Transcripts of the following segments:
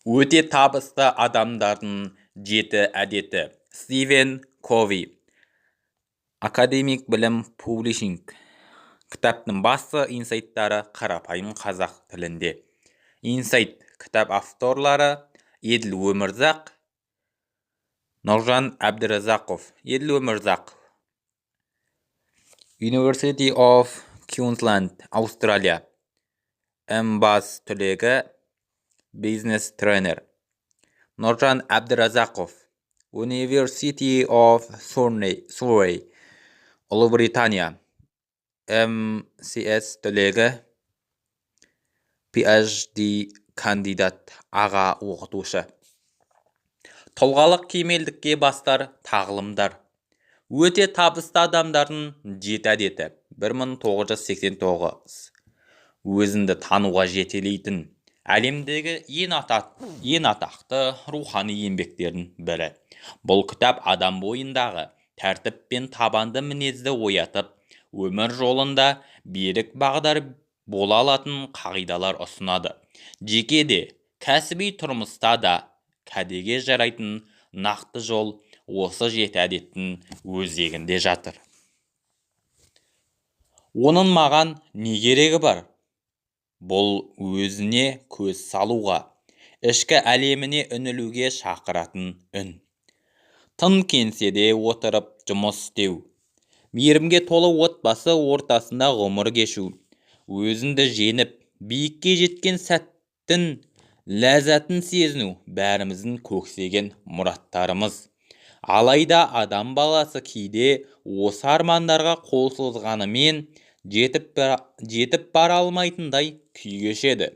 Өте табысты адамдардың 7 әдеті. Стивен Кови. Академик білім публишинг. Кітаптың басты инсайттары қарапайым қазақ тілінде. Инсайт кітап авторлары Еділ Өмірзақ, Нұржан Әбдіразақов. Еділ Өмірзақ. University of Queensland, Австралия. Бас түлегі, бизнес тренер. Нұржан Әбдіразақов. University of Surrey, Ұлыбритания. МСС түлегі, PhD кандидат, аға оқытушы. Тұлғалық кемелдікке бастар тағылымдар. Өте табысты адамдардың 7 әдеті. 1989. Өзіңді тануға жетелейтін әлемдегі ең атақты рухани еңбектердің бірі. Бұл кітап адам бойындағы тәртіп пен табанды мінезді оятып, өмір жолында берік бағдар бола алатын қағидалар ұсынады. Жекеде, кәсіби тұрмыста да кәдеге жарайтын нақты жол осы 7 әдеттің өзегінде жатыр. Оның маған не керегі бар? Бұл өзіне көз салуға, ішкі әлеміне үңілуге шақыратын үн. Тың кеңседе отырып жұмыс істеу, мейірімге толы отбасы ортасында ғұмыр кешу, өзіңді жеңіп, биікке жеткен сәттің ләззатын сезіну бәріміздің көксеген мұраттарымыз. Алайда адам баласы кейде осы армандарға қол созғанымен жетіп бара алмайтындай күй кешеді.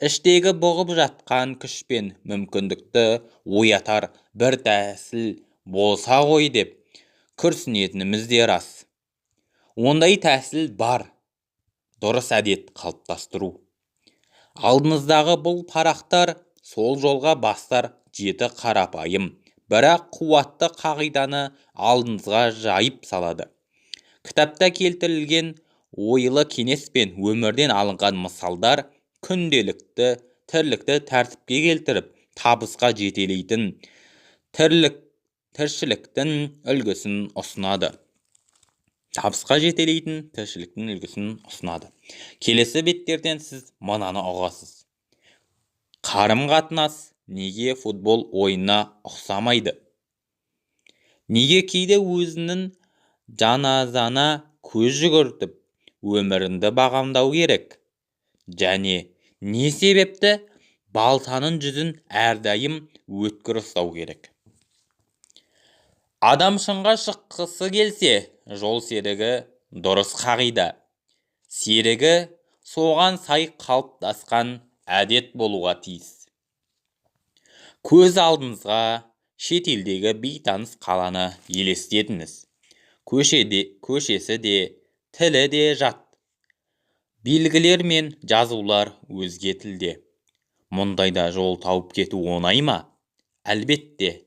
Іштегі бұғып жатқан күш пен мүмкіндікті оятар бір тәсіл болса ғой деп күрсінетініміз де рас. Ондай тәсіл бар. Дұрыс әдет қалыптастыру. Алдыңыздағы бұл парақтар сол жолға бастар 7 қарапайым, бірақ қуатты қағиданы алдыңызға жайып салады. Кітапта келтірілген ойлы кеңес пен өмірден алынған мысалдар күнделікті тірлікті тәртіпке келтіріп, табысқа жетелейтін тіршіліктің үлгісін ұсынады. Келесі беттерден сіз мынаны ұғасыз. Қарым-қатынас неге футбол ойынына ұқсамайды? Неге кейде өзінің жаназана көз жүгіртіп, өміріңді бағамдау керек? Және не себепті балтаның жүзін әрдайым өткір ұстау керек? Адам шыңға шыққысы келсе, жол серігі дұрыс қағида. Серігі соған сай қалыптасқан әдет болуға тиіс. Көз алдыңызға шетелдегі бейтаныс қаланы елестетіңіз. Көшесі де, тілі де жат. Белгілер мен жазулар өзге тілде. Мұндайда жол тауып кету оңай ма? Әлбетте.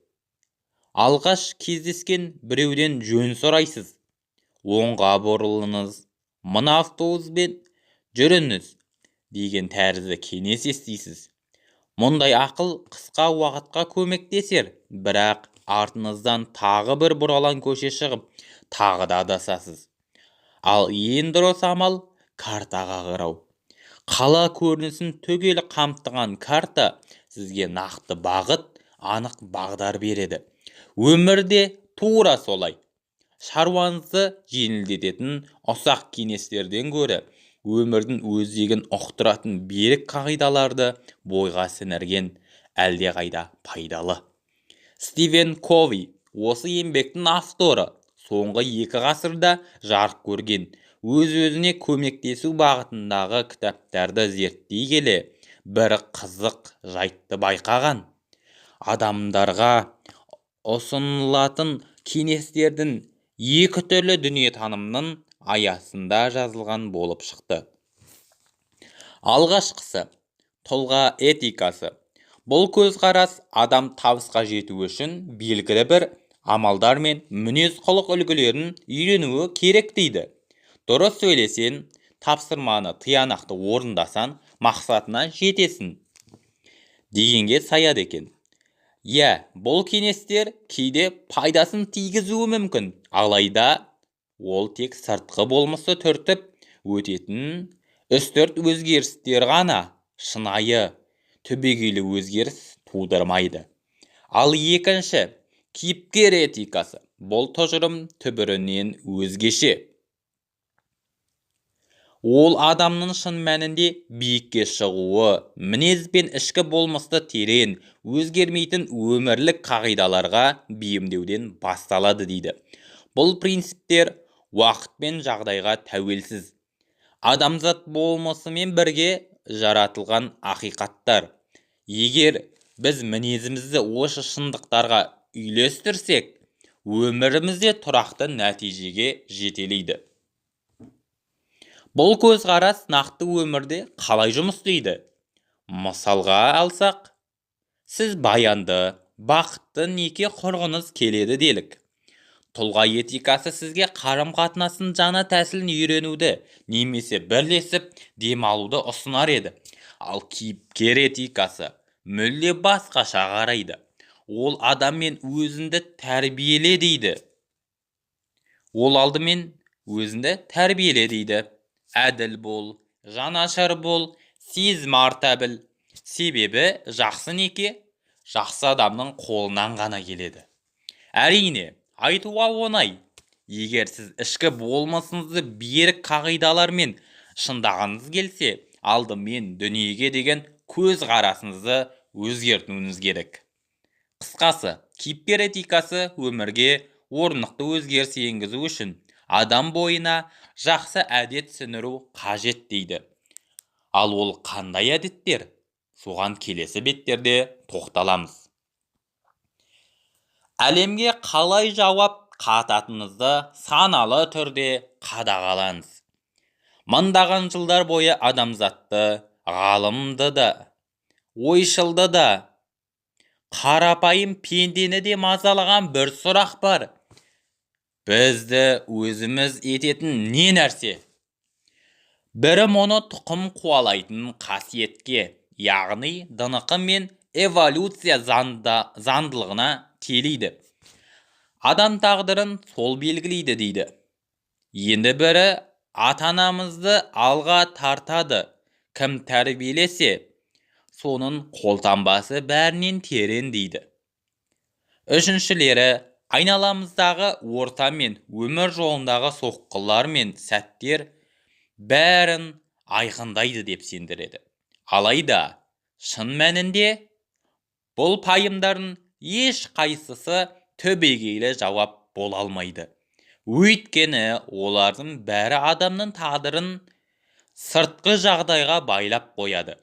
Алғаш кездескен біреуден жөн сұрайсыз. Оңға бұрылыңыз, мына автобуспен жүріңіз деген тәрізді кеңес естисіз. Мұндай ақыл қысқа уақытқа көмектесер, бірақ артыңыздан тағы бір бұралаң көше шығып, тағы да адасасыз. Ал ең дұрыс амал картаға қарау. Қала көрінісін түгел қамтыған карта сізге нақты бағыт, анық бағдар береді. Өмірде тура солай. Шаруаңызды жеңілдететін ұсақ кеңестерден гөрі өмірдің өзегін ұқтыратын берік қағидаларды бойға сіңірген әлдеқайда пайдалы. Стивен Кови осы еңбектің авторы. Соңғы 2 ғасырда жарық көрген өз-өзіне көмектесу бағытындағы кітаптарды зерттей келе бір қызық жайтты байқаған. Адамдарға ұсынылатын кеңестердің 2 түрлі дүниетанымның аясында жазылған болып шықты. Алғашқысы тұлға этикасы. Бұл көзқарас адам табысқа жету үшін белгілі бір амалдар мен мінез-құлық үлгілерін үйренуі керек дейді. Дұрыс сөйлесең, тапсырманы тиянақты орындасан, мақсатына жетесің. дегенге саяды екен. Иә, бұл кеңестер кейде пайдасын тигізуі мүмкін, алайда ол тек сыртқы болмысты түртіп өтетін үстірт өзгерістер ғана шынайы, түбегейлі өзгеріс тудырмайды. Ал екінші, кейіпкер этикасы. Бұл тұжырым түбірінен өзгеше. Ол адамның шын мәнінде биікке шығуы, мінез бен ішкі болмысты терең, өзгермейтін өмірлік қағидаларға бейімдеуден басталады дейді. Бұл принциптер уақыт пен жағдайға тәуелсіз. Адамзат болмысымен бірге жаратылған ақиқаттар. Егер біз мінезімізді осы шындықтарға үйлестірсек, өмірімізде тұрақты нәтижеге жетелейді. Бұл көзқарас нақты өмірде қалай жұмыс істейді? Мысалға алсақ, сіз баянды, бақытты неке құрғыңыз келеді делік. Тұлға етикасы сізге қарым-қатынасын жаңа тәсілін үйренуді, немесе бірлесіп демалуды ұсынар еді. Ал кейіпкер этикасы мүлде басқаша қарайды. Ол адаммен өзіңді тәрбиеле дейді. Ол алдымен өзіңді тәрбиеле дейді. Әділ бол, жанашыр бол, сезім арта біл. Себебі жақсы неке жақсы адамның қолынан ғана келеді. Әрине, айтуға оңай. Егер сіз ішкі болмысыңызды берік қағидалармен шындағыңыз келсе, алдымен дүниеге деген көзқарасыңызды өзгертуіңіз керек. Қысқасы, кейіпкер этикасы өмірге орнықты өзгеріс енгізу үшін адам бойына жақсы әдет сіңіру қажет дейді. Ал ол қандай әдеттер? Соған келесі беттерде тоқталамыз. Әлемге қалай жауап қататыныңызды саналы түрде қадағалаңыз. Мыңдаған жылдар бойы адамзатты, ғалымды да, ойшылды да, қарапайым пендені де мазалаған бір сұрақ бар. Бізді өзіміз ететін не нәрсе? Бірі мұны тұқым қуалайтын қасиетке, яғни дынықы мен эволюция заңдылығына телейді. Адам тағдырын сол белгілейді дейді. Енді бірі ата-анамызды алға тартады. Кім тәрбиелесе, соның қолтаңбасы бәрінен терең дейді. Үшіншілері айналамыздағы орта мен өмір жолындағы соққылар мен сәттер бәрін айқындайды деп сендіреді. Алайда, шын мәнінде бұл пайымдардың еш қайсысы түбегейлі жауап бола алмайды. Өйткені олардың бәрі адамның тағдырын сыртқы жағдайға байлап қояды.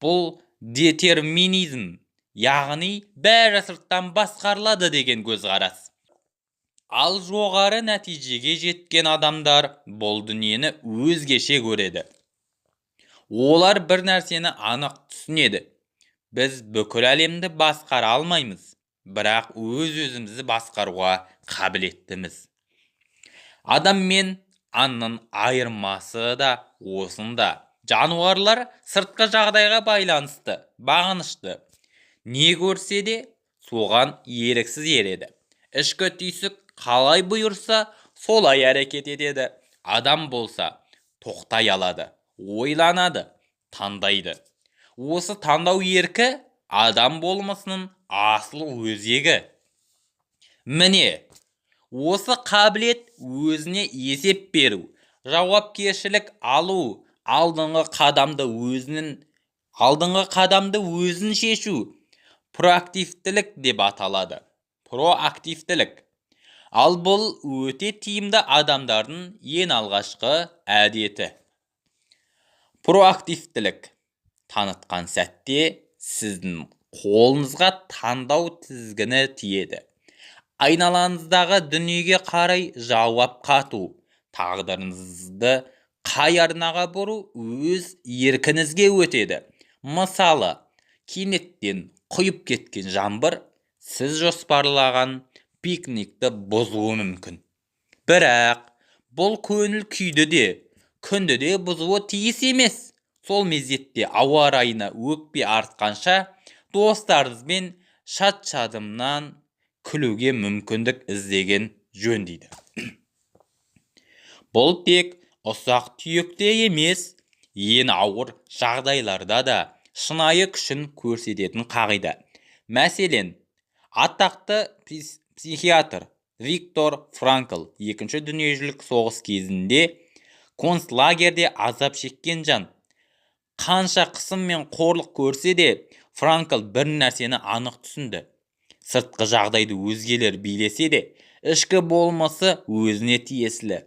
Бұл детерминизм, яғни бәрі сырттан басқарылады деген көзқарас. Ал жоғары нәтижеге жеткен адамдар бұл дүниені өзгеше көреді. Олар бір нәрсені анық түсінеді. Біз бүкіл әлемді басқара алмаймыз, бірақ өз-өзімізді басқаруға қабілеттіміз. Адам мен аңның айырмасы да осында. Жануарлар сыртқы жағдайға байланысты, бағынышты. Не көрсе де соған еріксіз ереді. Ішкі түйсік қалай бұйырса, солай әрекет етеді. Адам болса тоқтай алады, ойланады, таңдайды. Осы таңдау еркі адам болмысының асыл өзегі. Міне, осы қабілет өзіне есеп беру, жауапкершілік алу, алдыңғы қадамды өзін шешу, проактивтілік деп аталады. Проактивтілік. Ал бұл өте тиімді адамдардың ең алғашқы әдеті. Проактивтілік танытқан сәтте сіздің қолыңызға таңдау тізгіні тиеді. Айналаңыздағы дүниеге қарай жауап қату, тағдырыңызды қай арнаға бұру өз еркіңізге өтеді. Мысалы, кенеттен құйып кеткен жаңбыр сіз жоспарлаған пикникті бұзуы мүмкін. Бірақ бұл көңіл күйді де, күнді де бұзуы тиіс емес. Сол мезетте ауа райына өкпе артқанша достарыңызбен шат-шадымнан күлуге мүмкіндік іздеген жөн дейді. Бұл тек ұсақ түйекте емес, ең ауыр жағдайларда да шынайы күшін көрсететін қағида. Мәселен, атақты психиатр Виктор Франкл екінші дүниежүзілік соғыс кезінде концлагерде азап шеккен жан. Қанша қысым мен қорлық көрсе де, Франкл бір нәрсені анық түсінді. Сыртқы жағдайды өзгелер билесе де, ішкі болмысы өзіне тиесілі.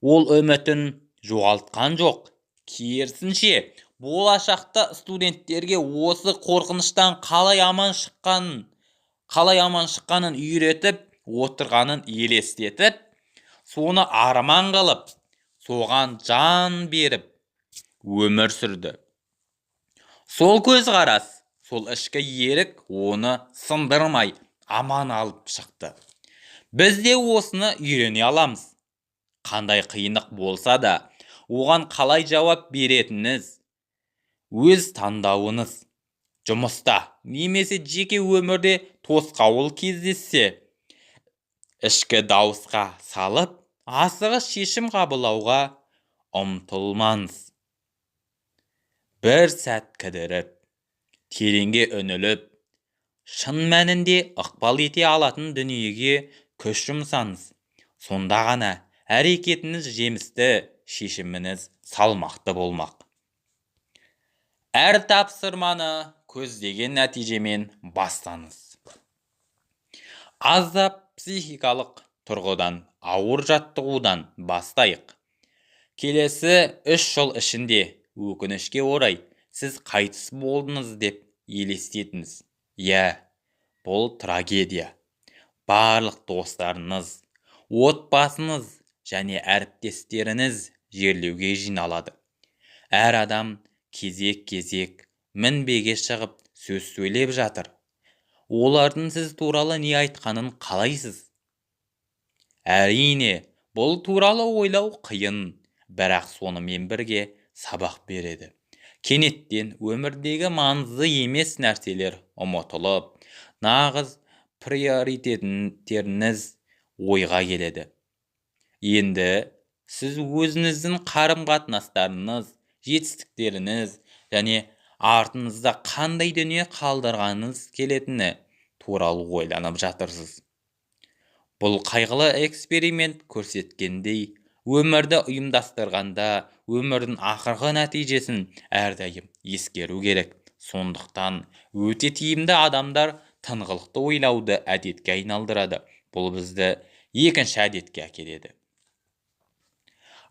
Ол үмітін жоғалтқан жоқ. Керісінше, болашақта студенттерге осы қорқыныштан қалай аман шыққанын үйретіп отырғанын елестетіп, соны арман қылып, соған жан беріп өмір сүрді. Сол көзқарас, сол ішкі ерік оны сындырмай аман алып шықты. Біз де осыны үйрене аламыз. Қандай қиындық болса да, оған қалай жауап беретініңіз өз таңдауыңыз. Жұмыста немесе жеке өмірде тосқауыл кездессе, ішкі дауысқа салып, асығыс шешім қабылдауға ұмтылмаңыз. Бір сәт кідіріп, тереңге үңіліп, шын мәнінде ықпал ете алатын дүниеге күш жұмсаңыз. Сонда ғана әрекетіңіз жемісті, шешіміңіз салмақты болмақ. Әр тапсырманы көздеген нәтижемен бастаңыз. Аздап психикалық тұрғыдан ауыр жаттығудан бастайық. Келесі 3 жыл ішінде өкінішке орай сіз қайтыс болдыңыз деп елестетіңіз. Бұл трагедия. Барлық достарыңыз, отбасыңыз және әріптестеріңіз жерлеуге жиналады. Әр адам кезек-кезек мінбеге шығып сөз сөйлеп жатыр. Олардың сіз туралы не айтқанын қалайсыз? Әрине, бұл туралы ойлау қиын, бірақ сонымен бірге сабақ береді. Кенеттен өмірдегі маңызды емес нәрселер ұмытылып, нағыз приоритеттеріңіз ойға келеді. Енді сіз өзіңіздің қарым-қатынастарыңыз, жетістіктеріңіз және артыңызда қандай дүние қалдырғаныңыз келетіні туралы ойланып жатырсыз. Бұл қайғылы эксперимент көрсеткендей, өмірді ұйымдастырғанда өмірдің ақырғы нәтижесін әрдайым ескеру керек. Сондықтан өте тиімді адамдар тыңғылықты ойлауды әдетке айналдырады. Бұл бізді екінші әдетке әкеледі.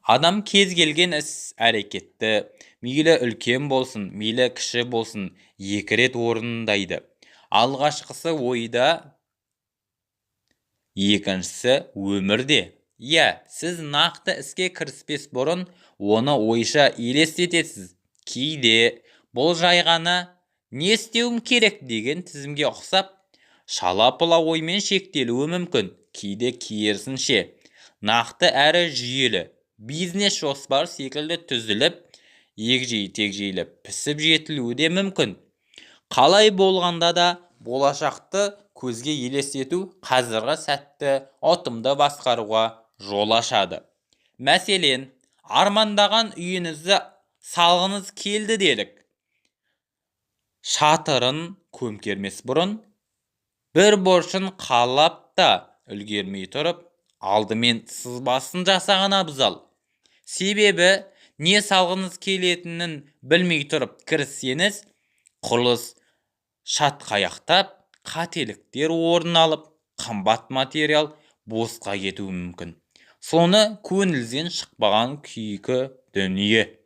Адам кез келген іс-әрекетті, мейлі үлкен болсын, мейлі кіші болсын, 2 рет орындайды. Алғашқысы ойда, екіншісі өмірде. Сіз нақты іске кіріспес бұрын оны ойша елестетесіз. Кейде бұл жай ғана не істеуім керек деген тізімге ұқсап, шала-пұла оймен шектелуі мүмкін. Кейде керісінше, нақты әрі жүйелі бизнес жоспар секілді түзіліп, егжей-тегжейлі пісіп жетілуі де мүмкін. Қалай болғанда да болашақты көзге елестету қазіргі сәтті ұтымды басқаруға жол ашады. Мәселен, армандаған үйіңізді салғыңыз келді делік. Шатырын көмкермес бұрын, бір боршын қалап та үлгермей тұрып, алдымен сызбасын жасаған абзал. Себебі, не салғыңыз келетінін білмей тұрып кіріссеңіз, құрылыс шатқаяқтап, қателіктер орын алып, қымбат материал босқа кетуі мүмкін. Соны көңіліңізден шықпаған күйкі дүние.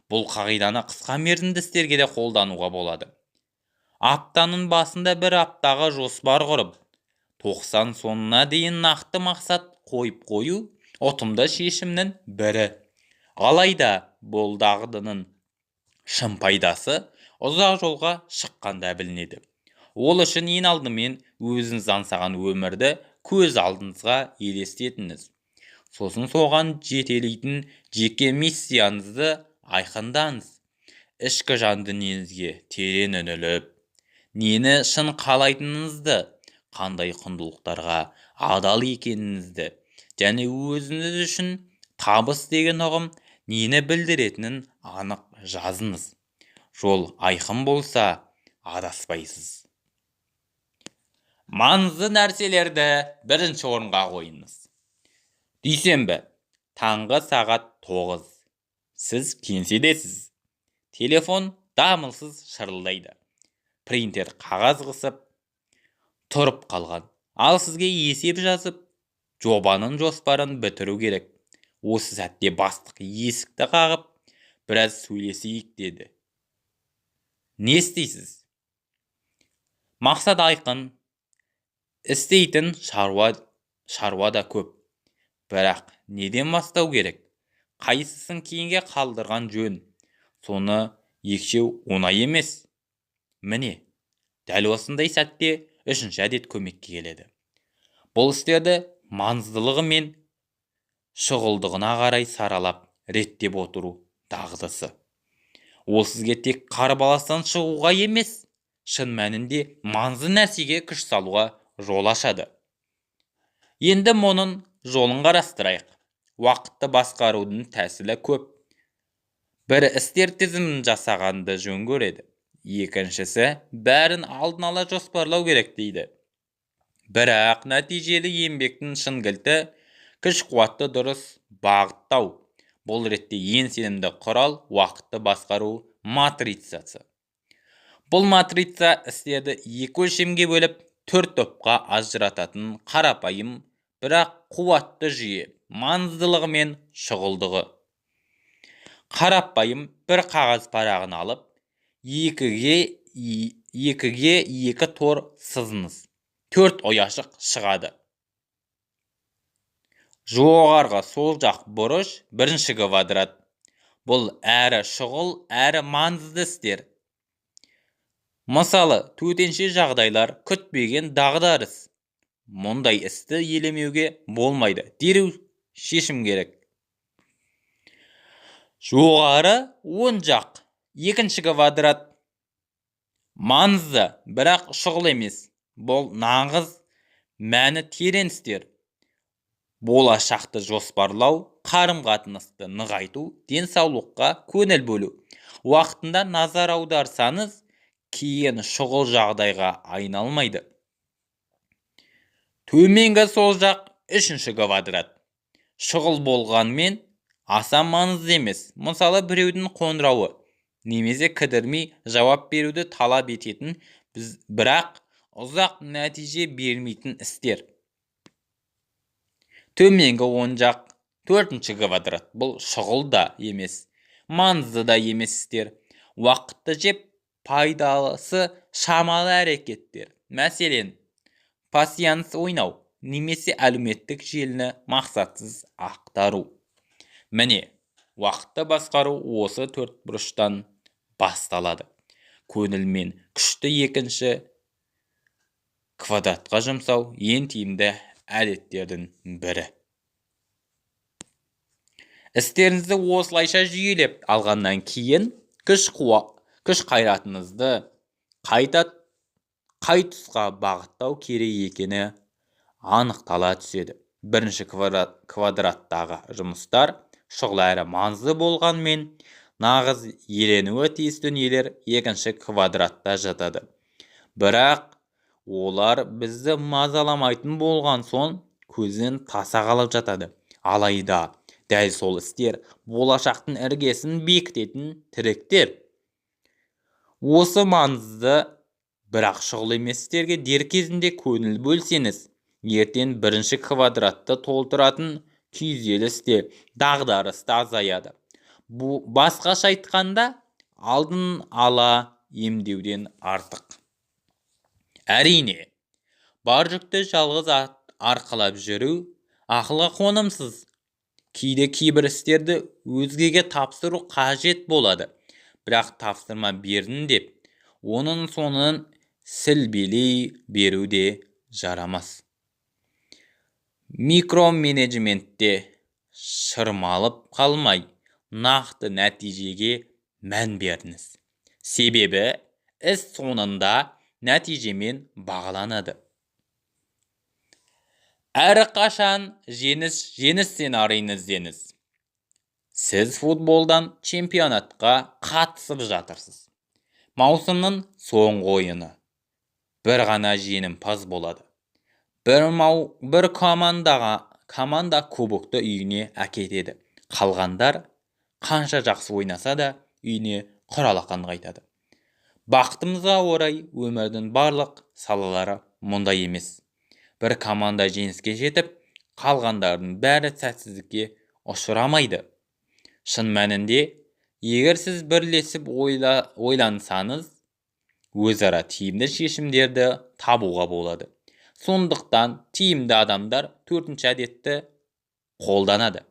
Бұл қағиданы қысқа мерзімді істерге де қолдануға болады. Аптаның басында бір аптаға жоспар құрып, 90 сонына дейін нақты мақсат қойып қою ұтымды шешімнің бірі. Алайда бұл дағдының шын пайдасы ұзақ жолға шыққанда білінеді. Ол үшін ең алдымен өзіңіз аңсаған өмірді көз алдыңызға елестетіңіз. Сосын соған жетелейтін жеке миссияңызды айқындаңыз. Ішкі жан дүниеңізге терең үңіліп, нені шын қалайтыныңызды, қандай құндылықтарға адал екеніңізді, және өзіңіз үшін табыс деген ұғым нені білдіретінін анық жазыңыз. Жол айқын болса, адаспайсыз. Маңызды нәрселерді бірінші орынға қойыңыз. Дүйсенбі, таңғы сағат 9. Сіз кеңседесіз. Телефон дамылсыз шырылдайды. Принтер қағаз қысып тұрып қалған. Ал сізге есеп жазып, жобаның жоспарын бітіру керек. Осы сәтте бастық есікті қағып, біраз сөйлесейік деді. Не істейсіз? Мақсат айқын. Істейтін шаруа да көп. Бірақ неден бастау керек? Қайсысын кейінге қалдырған жөн? Соны екшеу оңай емес. Міне, дәл осындай сәтте үшінші әдет көмекке келеді. Бұл істерді маңыздылығы мен шұғылдығына қарай саралап, реттеп отыру дағдысы. Ол сізге тек қарбаластан шығуға емес, шын мәнінде маңызды нәрсеге күш салуға жол ашады. Енді мұның жолын қарастырайық. Уақытты басқарудың тәсілі көп. Бір істер тізімін жасағанды жөн көреді. Екіншісі, бәрін алдын ала жоспарлау керек дейді. Бірақ нәтижелі еңбектің шын кілті күш-қуатты дұрыс бағыттау. Бұл ретте ең сенімді құрал уақытты басқару матрицасы. Бұл матрица істерді екі өлшемге бөліп, 4 топқа ажырататын қарапайым, бірақ қуатты жүйе, маңыздылығы мен шұғылдығы. Қарапайым бір қағаз парағын алып, екіге екі тор сызыңыз. 4 ояшық шығады. Жоғарғы сол жақ бұрыш бірінші квадрат. Бұл әрі шұғыл, әрі маңызды істер. Мысалы, төтенше жағдайлар, күтпеген дағдарыс. Мұндай істі елемеуге болмайды. Дереу шешім керек. Жоғары оң жақ екінші квадрат. Маңызды, бірақ шұғыл емес. Бұл нағыз мәні терең істер. Болашақты жоспарлау, қарым-қатынасты нығайту, денсаулыққа көңіл бөлу. Уақытында назар аударсаңыз, кейін шұғыл жағдайға айналмайды. Төменгі сол жақ үшінші квадрат. Шұғыл болғанмен аса маңызды емес. Мысалы, біреудің қоңырауы немесе кідірмей жауап беруді талап ететін, бірақ ұзақ нәтиже бермейтін істер. Төменгі оң жақ төртінші квадрат. Бұл шұғыл да емес, маңызды да емес істер. Уақытты жеп, пайдалысы шамалы әрекеттер. Мәселен, пасьянс ойнау немесе әлеуметтік желіні мақсатсыз ақтару. Міне, уақытты басқару осы 4 бұрыштан басталады. Көңіл мен күшті екінші квадратқа жұмсау ең тиімді әдеттердің бірі. Істеріңізді осылайша жүйелеп алғаннан кейін күш қайратыңызды қай тұсқа бағыттау керек екені анықтала түседі. Бірінші квадраттағы жұмыстар шұғыл әрі маңызды болғанмен, нағыз еленуі тиіс дүниелер екінші квадратта жатады. Бірақ олар бізді мазаламайтын болған соң көзден таса қалып жатады. Алайда дәл сол істер болашақтың іргесін бекітетін тіректер. Осы маңызды, бірақ шұғыл емес істерге дер кезінде көңіл бөлсеңіз, ертең бірінші квадратты толтыратын күйзелісте, дағдарысты азаяды. Бұл басқаша айтқанда, алдын ала емдеуден артық. Әрине, бар жүкті жалғыз арқалап жүру ақылға қонымсыз. Кейде кейбір істерді өзгеге тапсыру қажет болады. Бірақ тапсырма бердім деп, оның соңын сілбелей беру де жарамас. Микроменеджментте шырмалып қалмай, нақты нәтижеге мән беріңіз. Себебі, іс соңында нәтижемен бағаланады. Әрқашан жеңіс сценарийін іздеңіз. Сіз футболдан чемпионатқа қатысып жатырсыз. Маусымның соңғы ойыны. Бір ғана жеңімпаз болады. Бір команда кубокты үйіне әкетеді. Қалғандар қанша жақсы ойнаса да үйіне құралақан қайтады. Бақытымызға орай өмірдің барлық салалары мұндай емес. Бір команда жеңіске жетіп, қалғандардың бәрі сәтсіздікке ұшырамайды. Шын мәнінде, егер сіз бірлесіп ойлансаңыз, өзара тиімді шешімдерді табуға болады. Сондықтан тиімді адамдар 4-ші әдетті қолданады.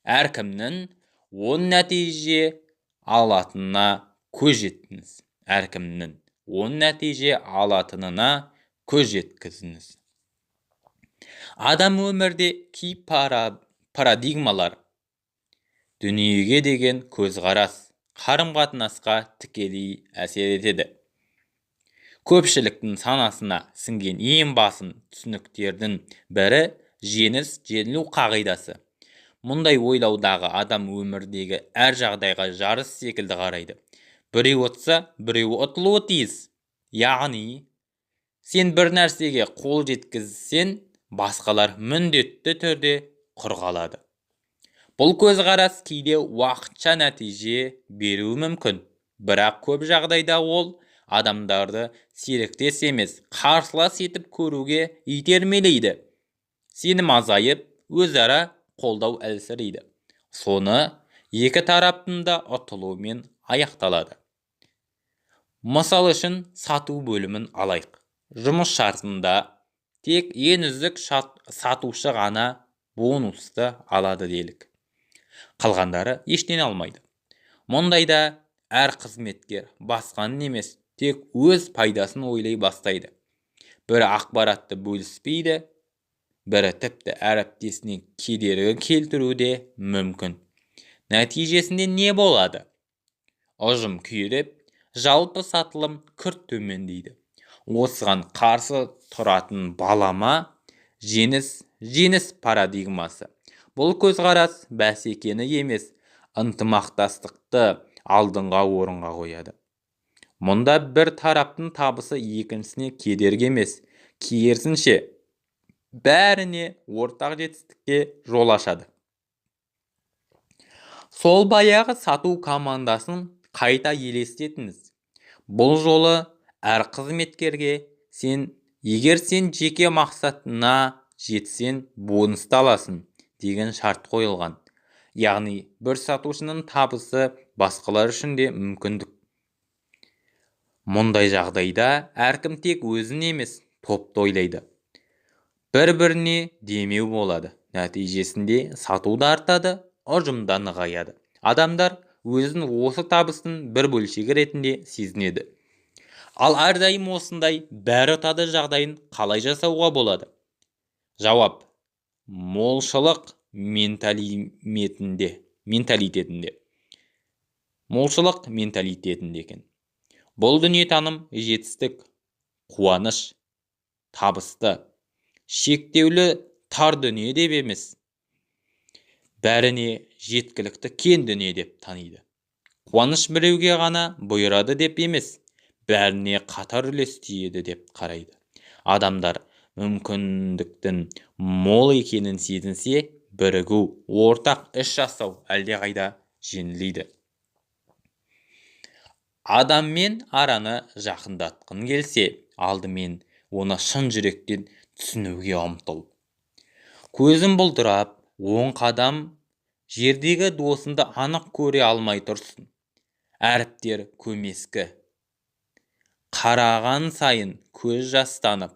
Әркімнің оң нәтиже алатынына көз жеткізіңіз. Адам өмірде кей парадигмалар, дүниеге деген көзқарас, қарым-қатынасқа тікелей әсер етеді. Көпшіліктің санасына сіңген ең басым түсініктердің бірі жеңілу қағидасы. Мұндай ойлаудағы адам өмірдегі әр жағдайға жарыс секілді қарайды. Біреу ұтса, біреу ұтылуы тиіс. Яғни, сен бір нәрсеге қол жеткізсең, басқалар міндетті түрде құр қалады. Бұл көзқарас кейде уақытша нәтиже беруі мүмкін, бірақ көп жағдайда ол адамдарды серіктес емес, қарсылас етіп көруге итермелейді. Сенім азайып, өзара қолдау әлсірейді. Соны екі тараптың да ұтылуымен аяқталады. Мысал үшін, сату бөлімін алайық. Жұмыс шартында тек ең үздік сатушы ғана бонусты алады делік. Қалғандары ештеңе алмайды. Мұндайда әр қызметкер басқанын емес, тек өз пайдасын ойлай бастайды. Бірі ақпаратты бөліспейді, бірі тіпті әріптесіне кедергі келтіруде мүмкін. Нәтижесінде не болады? Ұжым күйреп, жалпы сатылым күрт төмендейді. Осыған қарсы тұратын балама жеңіс парадигмасы. Бұл көзқарас бәсекені емес, ынтымақтастықты алдыңға орынға қояды. Мұнда бір тараптың табысы екіншісіне кедергі емес, керісінше бәріне ортақ жетістікке жол ашады. Сол баяғы сату командасын қайта елестетіңіз. Бұл жолы әр қызметкерге егер сен жеке мақсатына жетсең, бонусты аласың деген шарт қойылған. Яғни, бір сатушының табысы басқалар үшін де мүмкіндік. Мұндай жағдайда әркім тек өзін емес, топты ойлайды. Бір-біріне демеу болады. Нәтижесінде сату да артады, ұжым да нығаяды. Адамдар өзін осы табыстың бір бөлшегі ретінде сезінеді. Ал әрдайым осындай бәрі ұтады жағдайын қалай жасауға болады? Жауап: молшылық менталитетінде екен. Бұл дүниетаным жетістік, қуаныш, табысты, шектеулі тар дүние деп емес, бәріне жеткілікті кен дүние деп таниды. Қуаныш біреуге ғана бұйырады деп емес, бәріне қатар үлес тиеді деп қарайды. Адамдар мүмкіндіктің мол екенін сезінсе, бірігу, ортақ іс жасау әлдеқайда жеңілдейді. Адаммен араны жақындатқың келсе, алдымен оны шын жүректен түсінуге ұмтыл. Көзін бұлдырап, оң қадам жердегі досынды анық көре алмай тұрсын. Әріптер көмескі. Қараған сайын көз жастанып,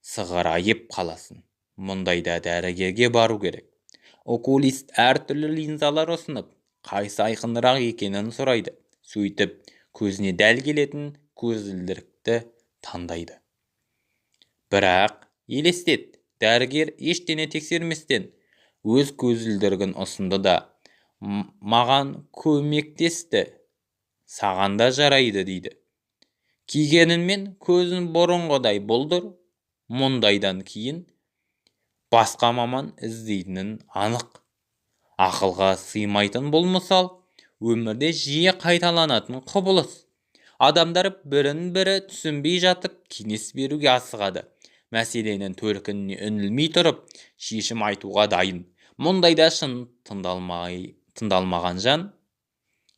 сығырайып қаласын. Мұндайда дәрігерге бару керек. Окулист әртүрлі линзалар ұсынып, қайсы айқынырақ екенін сұрайды. Сөйтіп, көзіне дәл келетін көзілдірікті таңдайды. Бірақ, елестет, дәрігер ештеңе тексерместен өз көзілдірігін ұсынды да, маған көмектесті, саған да жарайды дейді. кигенінмен көзін бұрынғыдай бұлдыр. Мұндайдан кейін басқа маман іздейтінін анық. Ақылға сыймайтын бұл мысал өмірде жиі қайталанатын құбылыс. Адамдар бірін-бірі түсінбей жатып кеңес беруге асығады. Мәселенің төркініне үңілмей тұрып шешім айтуға дайын. Мұндайда шын тыңдалмаған жан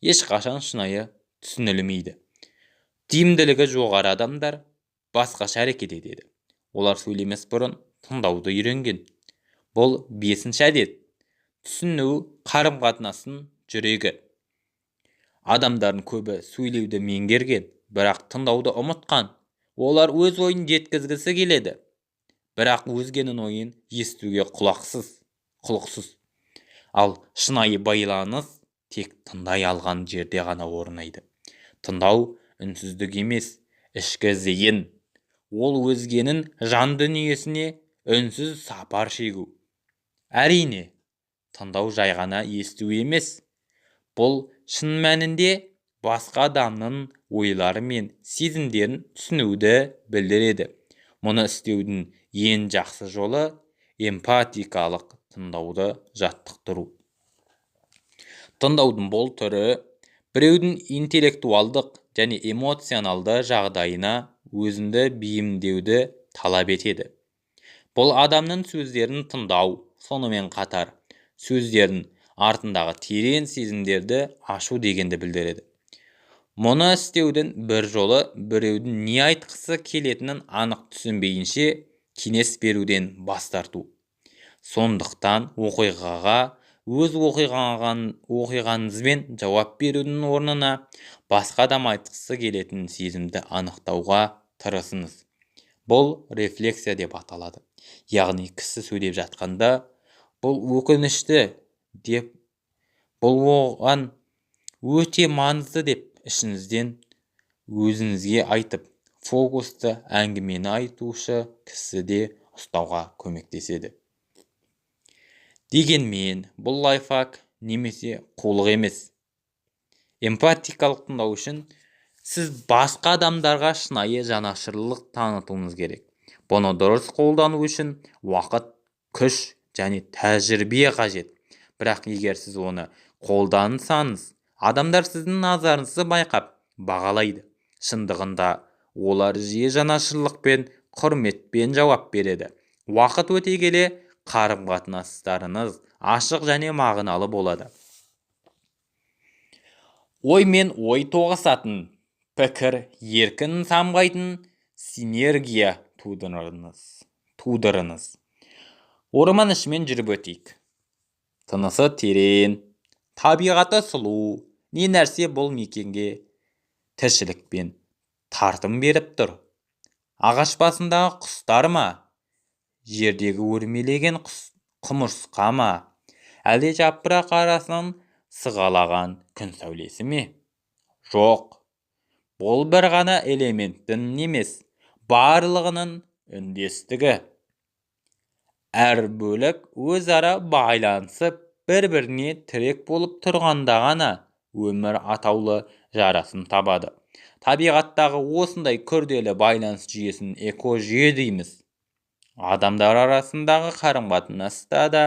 ешқашан шынайы түсінілмейді. Тиімділігі жоғары адамдар басқаша әрекет етеді. Олар сөйлемес бұрын тыңдауды үйренген. Бұл 5-ші әдет. Түсіну қарым-қатынастың жүрегі. Адамдардың көбі сөйлеуді меңгерген, бірақ тыңдауды ұмытқан. Олар өз ойын жеткізгісі келеді, бірақ өзгенің ойын естуге құлықсыз. Ал шынайы байланыс тек тыңдай алған жерде ғана орнайды. Тыңдау үнсіздік емес, ішкі зейін. Ол өзгенің жан дүниесіне үнсіз сапар шегу. Әрине, тыңдау жай ғана есту емес. Бұл шын мәнінде басқа адамның ойлары мен сезімдерін түсінуді білдіреді. Мұны істеудің ең жақсы жолы эмпатикалық тыңдауды жаттықтыру. Тыңдаудың бұл түрі біреудің интеллектуалдық және эмоционалды жағдайына өзіңді бейімдеуді талап етеді. Бұл адамның сөздерін тыңдау, сонымен қатар сөздердің артындағы терең сезімдерді ашу дегенді білдіреді. Мұны істеудің бір жолы біреудің не айтқысы келетінін анық түсінбейінше кеңес беруден бас тарту. Сондықтан оқиғаға өз оқиғаңызбен жауап берудің орнына басқа адам айтқысы келетін сезімді анықтауға тырысыңыз. Бұл рефлексия деп аталады. Яғни кісі сөйлеп жатқанда бұл өкінішті деп, бұл оған өте маңызды деп ішіңізден өзіңізге айтып, фокусты әңгімені айтушы кісіде ұстауға көмектеседі. Дегенмен, бұл лайфхак немесе қулық емес. Эмпатикалық тыңдау үшін сіз басқа адамдарға шынайы жанашырлық танытуыңыз керек. Бұны дұрыс қолдану үшін уақыт, күш және тәжірибе қажет. Бірақ егер сіз оны қолдансаңыз, адамдар сіздің назарыңызды байқап, бағалайды. Шындығында олар жиі жанашырлықпен, құрметпен жауап береді. Уақыт өте келе қарым-қатынастарыңыз ашық және мағыналы болады. Ой мен ой тоғысатын, пікір еркін самғайтын синергия тудырыңыз. Орман ішімен жүріп өтейік. Тынысы терең, табиғаты сұлу, не нәрсе бұл мекенге тіршілікпен тартым беріп тұр. Ағаш басындағы құстар ма? Жердегі өрмелеген құмырсқа ма? Әлде жапырақ арасынан сығалаған күн сәулесі ме? Жоқ, бұл бір ғана элементтің емес, барлығының үндестігі. Әр бөлік өзара байланысып, бір-біріне тірек болып тұрғанда ғана өмір атаулы жарасын табады. Табиғаттағы осындай күрделі байланыс жүйесін экожүйе дейміз. Адамдар арасындағы қарым-қатынаста да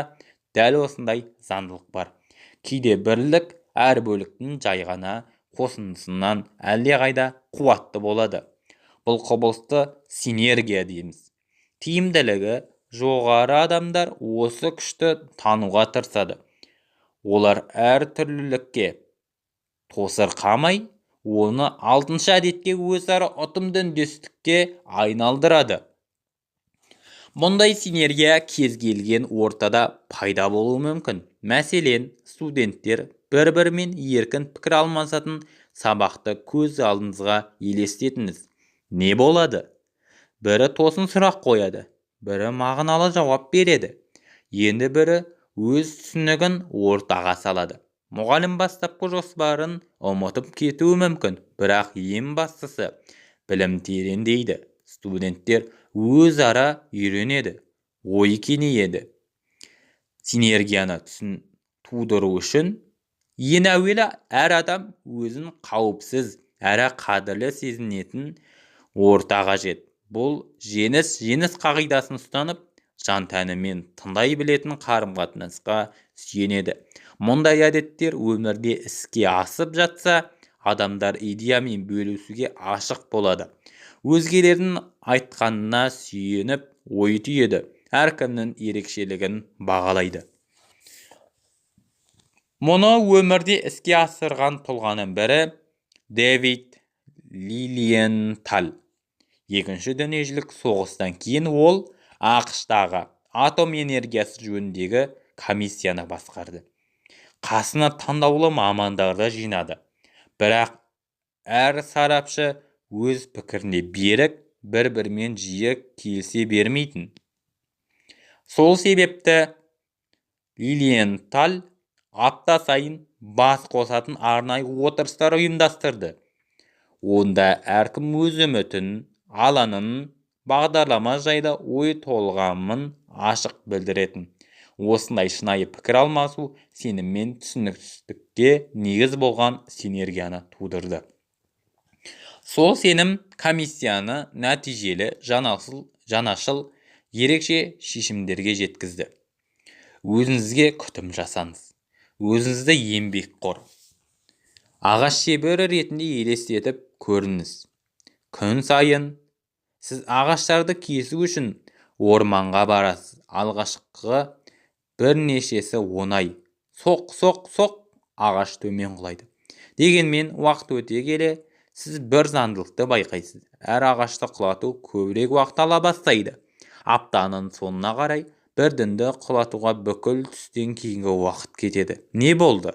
дәл осындай заңдылық бар. Кейде бірлік әр бөліктің жай ғана қосындысынан әлдеқайда қуатты болады. Бұл құбылысты синергия дейміз. Тиімділігі жоғары адамдар осы күшті тануға тырысады. Олар әр түрлілікке тосырқамай, оны 6-шы әдетке өзара ұтымды үндестікке айналдырады. Мұндай синергия кез келген ортада пайда болуы мүмкін. Мәселен, студенттер бір-бірімен еркін пікір алмасатын сабақты көз алдыңызға елестетіңіз. Не болады? Бірі тосын сұрақ қояды, бірі мағыналы жауап береді. Енді бірі өз түсінігін ортаға салады. Мұғалім бастапқы жоспарын ұмытып кетуі мүмкін, бірақ ең бастысы білім тереңдейді. Студенттер өзара үйренеді, ой кеңейеді. Синергияны тудыру үшін ең әуелі әр адам өзін қауіпсіз әрі қадірлі сезінетін орта қажет. Бұл жеңіс қағидасын ұстанып, жан тәнімен тыңдай білетін қарым-қатынасқа сүйенеді. Мұндай әдеттер өмірде іске асып жатса, адамдар идеямен бөлісуге ашық болады. Өзгелердің айтқанына сүйеніп ой түйеді. Әркімнің ерекшелігін бағалайды. Мұны өмірде іске асырған тұлғаның бірі Дэвид Лилиенталь. Екінші дүниежүзілік соғыстан кейін ол ақш-тағы атом энергиясы жөніндегі комиссияны басқарды. Қасына таңдаулы мамандарды жинады. Бірақ әр сарапшы өз пікіріне берік, бір-бірімен жиі келісе бермейтін. Сол себепті Лилиенталь апта сайын бас қосатын арнайы отырыстар ұйымдастырды. Онда әркім өз үмітін, алаңын, бағдарлама жайлы ой толғамын ашық білдіретін. Осындай шынайы пікір алмасу сенім мен түсіністікке негіз болған синергияны тудырды. Сол сенім комиссияны нәтижелі, жаңашыл, ерекше шешімдерге жеткізді. Өзіңізге күтім жасаңыз. Өзіңізді еңбекқор, ағаш шебері ретінде елестетіп көріңіз. Күн сайын сіз ағаштарды кесу үшін орманға барасыз. Алғашқы бірнешесі оңай. Соқ ағаш төмен құлайды. Дегенмен уақыт өте келе сіз бір заңдылықты байқайсыз. Әр ағашты құлату көбірек уақыт ала бастайды. Аптаның соңына қарай бірдінді құлатуға бүкіл түстен кейінгі уақыт кетеді. Не болды?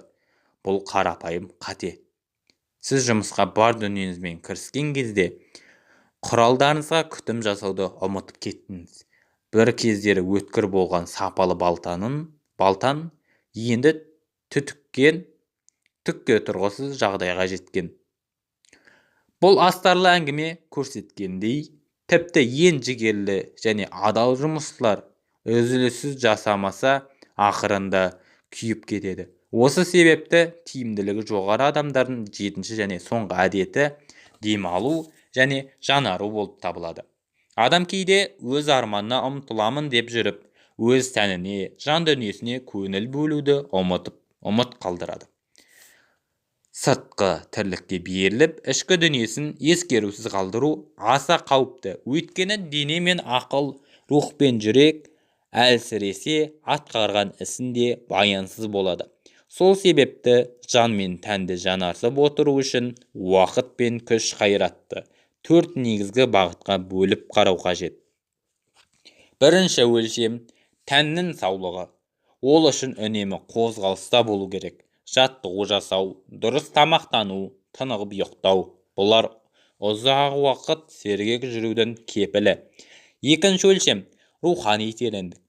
Бұл қарапайым қате. Сіз жұмысқа бар дүниеңізбен кіріскен кезде құралдарыңызға күтім жасауды ұмытып кеттіңіз. Бір кездері өткір болған сапалы балтан енді түкке тұрғысыз жағдайға жеткен. Бұл астарлы әңгіме көрсеткендей, тіпті ең жігерлі және адал жұмысшылар үзіліссіз жасамаса, ақырында күйіп кетеді. Осы себепті тиімділігі жоғары адамдардың жетінші және соңғы әдеті демалу және жаңару болып табылады. Адам кейде өз арманына ұмтыламын деп жүріп, өз тәніне, жан дүниесіне көңіл бөлуді ұмыт қалдырады. Сыртқы тірлікке беріліп, ішкі дүниесін ескерусіз қалдыру аса қауіпті. Өйткені дене мен ақыл, рух пен жүрек әлсіресе, атқарған ісінде баянсыз болады. Сол себепті жан мен тәнді жанарсып отыру үшін уақыт пен күш қайратты 4 негізгі бағытқа бөліп қарау қажет. Бірінші өлшем тәннің саулығы. Ол үшін үнемі қозғалыста болу керек. Жаттығу жасау, дұрыс тамақтану, тынығып ұйықтау. Бұлар ұзақ уақыт сергек жүрудің кепілі. Екінші өлшем рухани тереңдік.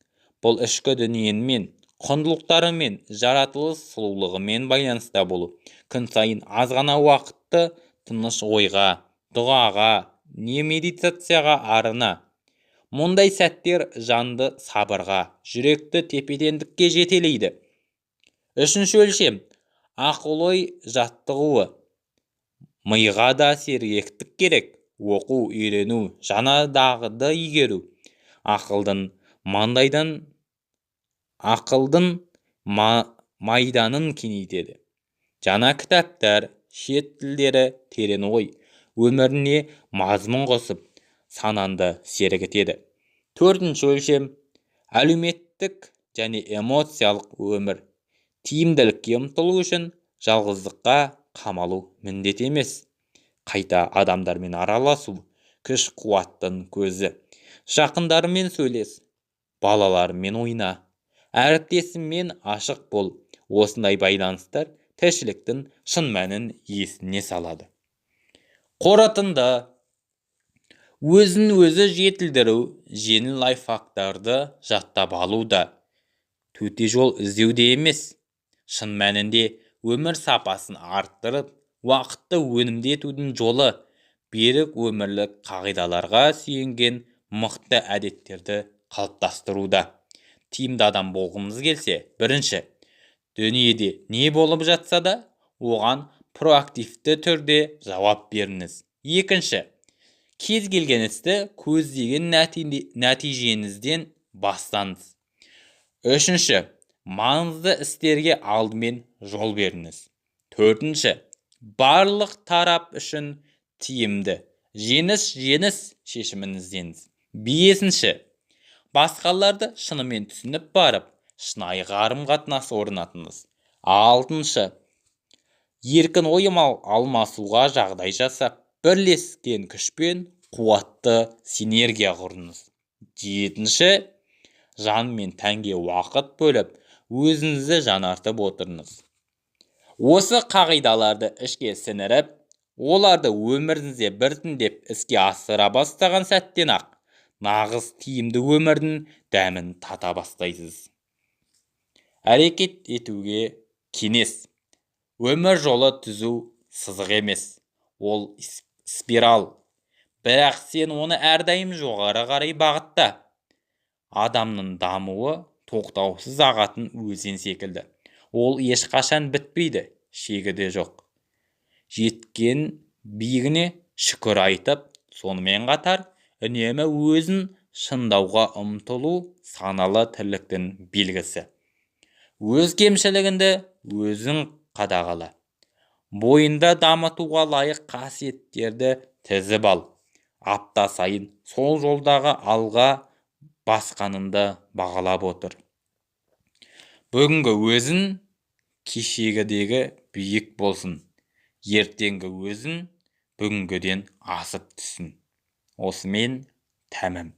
Бұл ішкі дүниеңмен, құндылықтарымен, жаратылыс сұлулығымен байланыста болу. Күн сайын аз ғана уақытты тыныш ойға, дұғаға, не медитацияға арына. Мұндай сәттер жанды сабырға, жүректі тепе-теңдікке жетелейді. Үшінші өлшем ақыл-ой жаттығуы. Миға да сергектік керек. Оқу, үйрену, жаңа дағды игеру. Ақылдың майданын кеңейтеді. Жаңа кітаптар, шет тілдері, терең ой өміріне мазмұн қосып, сананды сергітеді. Төртінші өлшем әлеуметтік және эмоциялық өмір. Тиімділікке ұмтылу үшін жалғыздыққа қамалу міндет емес. Қайта адамдармен араласу, күш-қуаттың көзі. Жақындарымен сөйлес, балалармен ойна, әріптесіңмен ашық бол. Осындай байланыстар тіршіліктің шын мәнін есіне салады. Қорытынды: өзін өзі жетілдіру, жеңіл лайфхактарды жаттап алуда, төте жол іздеуде емес, шын мәнінде өмір сапасын арттырып, уақытты өнімді етудің жолы берік өмірлік қағидаларға сүйенген мықты әдеттерді қалыптастыруда. Тиімді адам болғымыз келсе, бірінші, дүниеде не болып жатса да, оған проактивті түрде жауап беріңіз. Екінші, Кез келген істі көздеген нәтижеңізден бастаңыз. Үшінші, маңызды істерге алдымен жол беріңіз. Төртінші, барлық тарап үшін тиімді жеңіс шешімін іздеңіз. Бесінші, басқаларды шынымен түсініп барып, шынайы қарым-қатынас орнатыңыз. Алтыншы, еркін ой алмасуға жағдай жасап, бірлескен күшпен қуатты синергия құрыңыз. Жетінші, жан мен тәнге уақыт бөліп, өзіңізді жаңартып отырыңыз. Осы қағидаларды ішке сіңіріп, оларды өміріңізде біртіндеп іске асыра бастаған сәттен-ақ нағыз тиімді өмірдің дәмін тата бастайсыз. Әрекет етуге кеңес. Өмір жолы түзу сызық емес, ол спираль. Бірақ сен оны әрдайым жоғары қарай бағытта. Адамның дамуы тоқтаусыз ағатын өзен секілді. Ол ешқашан бітпейді, шегі де жоқ. Жеткен биігіне шүкір айтып, сонымен қатар үнемі өзін шыңдауға ұмтылу саналы тірліктің белгісі. Өз кемшілігіңді өзің қадағала. Бойында дамытуға лайық қасиеттерді тізіп ал. Апта сайын сол жолдағы алға басқаныңды бағалап отыр. Бүгінгі өзің кешегідегі биік болсын. Ертеңгі өзің бүгінгіден асып түссін. Осымен тәмам.